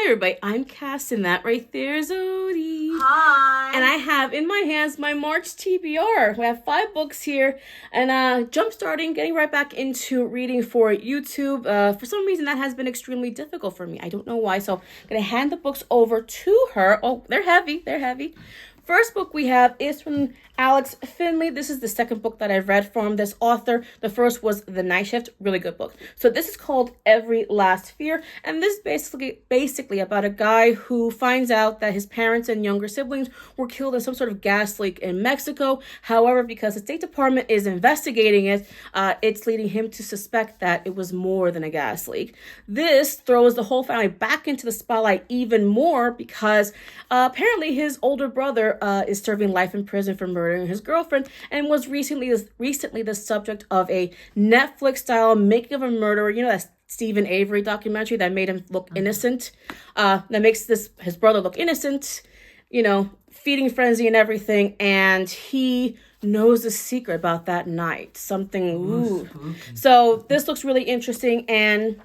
everybody, I'm Cass, and that right there is Odie. Hi. And I have in my hands my March TBR. We have 5 books here, and jump-starting, getting right back into reading for YouTube. For some reason, that has been extremely difficult for me. I don't know why, so I'm going to hand the books over to her. Oh, they're heavy. First book we have is from Alex Finley. This is the second book that I've read from this author. The first was The Night Shift. Really good book. So this is called Every Last Fear. And this is basically about a guy who finds out that his parents and younger siblings were killed in some sort of gas leak in Mexico. However, because the State Department is investigating it, it's leading him to suspect that it was more than a gas leak. This throws the whole family back into the spotlight even more because apparently his older brother is serving life in prison for murdering his girlfriend and was recently the subject of a Netflix-style Making of a Murderer, you know, that Stephen Avery documentary that made him look innocent, that makes his brother look innocent, you know, feeding frenzy and everything, and he knows the secret about that night. So this looks really interesting, and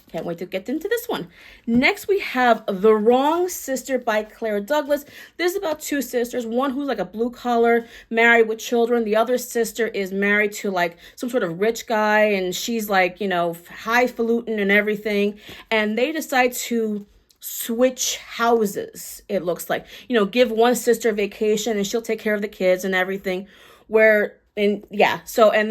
can't wait to get into this one. Next, we have The Wrong Sister by Claire Douglas. This is about 2 sisters. One who's like a blue collar, married with children. The other sister is married to like some sort of rich guy, and she's like, you know, highfalutin and everything. And they decide to switch houses, it looks like. You know, give one sister a vacation and she'll take care of the kids and everything. And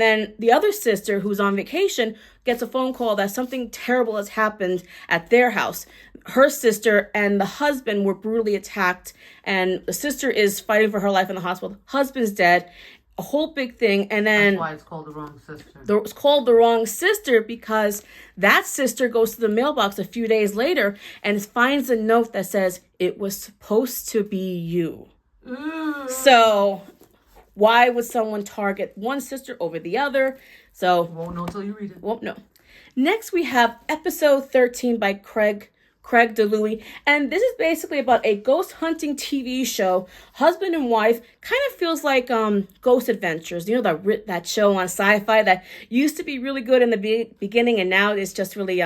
then the other sister who's on vacation gets a phone call that something terrible has happened at their house. Her sister and the husband were brutally attacked, and the sister is fighting for her life in the hospital. Husband's dead. A whole big thing. And then that's why it's called The Wrong Sister. It's called The Wrong Sister because that sister goes to the mailbox a few days later and finds a note that says, "It was supposed to be you." So why would someone target one sister over the other? So won't know till you read it. Won't know. Next, we have episode 13 by Craig DeLuey. And this is basically about a ghost hunting TV show. Husband and wife, kind of feels like Ghost Adventures. You know, that show on Sci-Fi that used to be really good in the beginning and now it's just really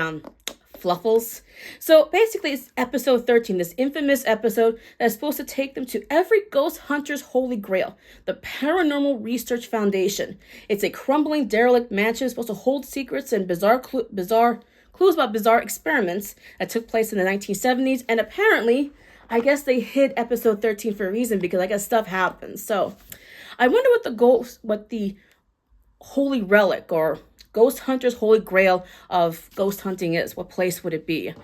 fluffles. So basically it's episode 13, this infamous episode that's supposed to take them to every ghost hunter's holy grail, the Paranormal Research Foundation. It's a crumbling derelict mansion supposed to hold secrets and bizarre clues about bizarre experiments that took place in the 1970s. And apparently, I guess they hid episode 13 for a reason because I guess stuff happens. So I wonder what the holy relic or ghost hunter's holy grail of ghost hunting is. What place would it be?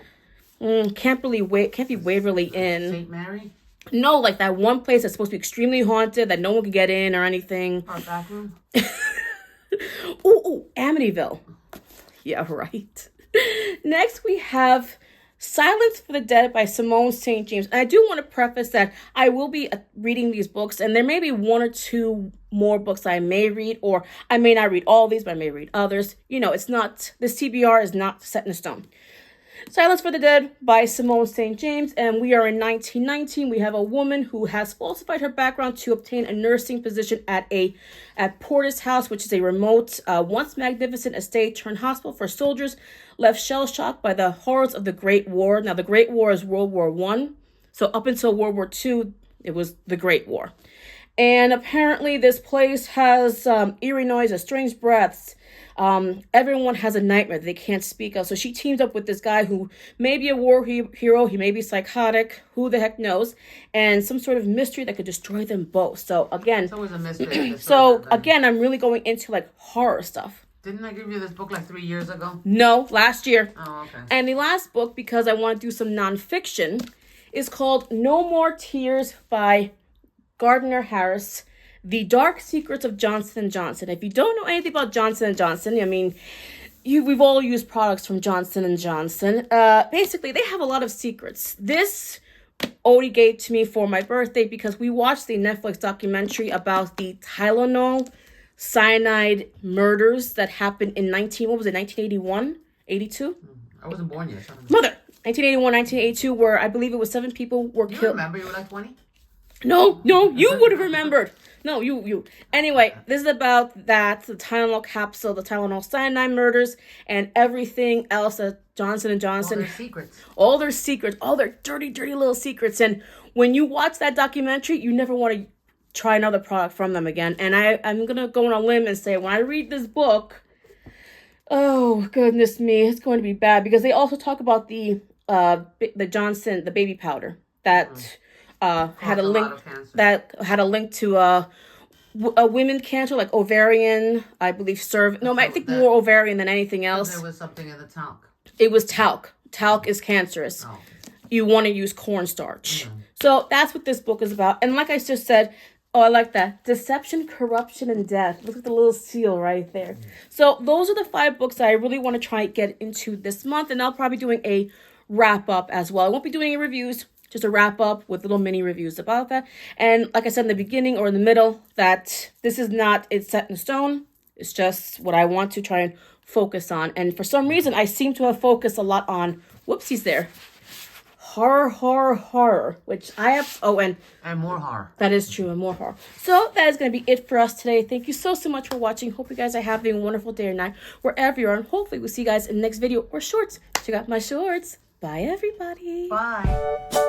Can't be Waverly Inn. St. Mary? No, like that one place that's supposed to be extremely haunted that no one can get in or anything. Our back room? Ooh, Amityville. Yeah, right. Next, we have Silence for the Dead by Simone St. James. And I do want to preface that I will be reading these books, and there may be 1 or 2 more books I may read, or I may not read all these, but I may read others. You know, this TBR is not set in stone. Silence for the Dead by Simone St. James, and we are in 1919. We have a woman who has falsified her background to obtain a nursing position at Porter's house, which is a remote, once magnificent estate turned hospital for soldiers left shell-shocked by the horrors of the Great War. Now, the Great War is World War I, so up until World War II, it was the Great War. And apparently this place has eerie noises, strange breaths. Everyone has a nightmare that they can't speak of. So she teams up with this guy who may be a war hero. He may be psychotic. Who the heck knows? And some sort of mystery that could destroy them both. So again, it's always a mystery. I'm really going into like horror stuff. Didn't I give you this book like 3 years ago? No, last year. Oh, okay. And the last book, because I want to do some nonfiction, is called No More Tears by Gardner Harris. The Dark Secrets of Johnson & Johnson. If you don't know anything about Johnson & Johnson, I mean, we've all used products from Johnson & Johnson. Basically, they have a lot of secrets. This Odie gave to me for my birthday because we watched the Netflix documentary about the Tylenol cyanide murders that happened in 1981? 82? I wasn't born yet. Mother! 1981, 1982, where I believe it was 7 people were killed. Remember, you were like 20? No, you would have remembered. No, you. Anyway, this is about that, the Tylenol capsule, the Tylenol cyanide murders, and everything else that Johnson & Johnson. All their secrets. All their secrets. All their dirty, dirty little secrets. And when you watch that documentary, you never want to try another product from them again. And I'm going to go on a limb and say, when I read this book, oh, goodness me, it's going to be bad. Because they also talk about the Johnson, the baby powder that had a link to women cancer, like ovarian, I believe, I think more ovarian than anything else. There was something in the talc. It was talc. Talc is cancerous. Oh. You want to use cornstarch. So that's what this book is about. And like I just said, oh, I like that. Deception, corruption, and death. Look at the little seal right there. So those are the 5 books that I really want to try and get into this month. And I'll probably be doing a wrap up as well. I won't be doing any reviews, just a wrap up with little mini reviews about that. And like I said in the beginning or in the middle, that this is not, it's set in stone. It's just what I want to try and focus on. And for some reason, I seem to have focused a lot on, whoopsies there, horror, which I have, and more horror. That is true, and more horror. So that is going to be it for us today. Thank you so much for watching. Hope you guys are having a wonderful day or night, wherever you are. And hopefully we'll see you guys in the next video or shorts. Check out my shorts. Bye, everybody. Bye.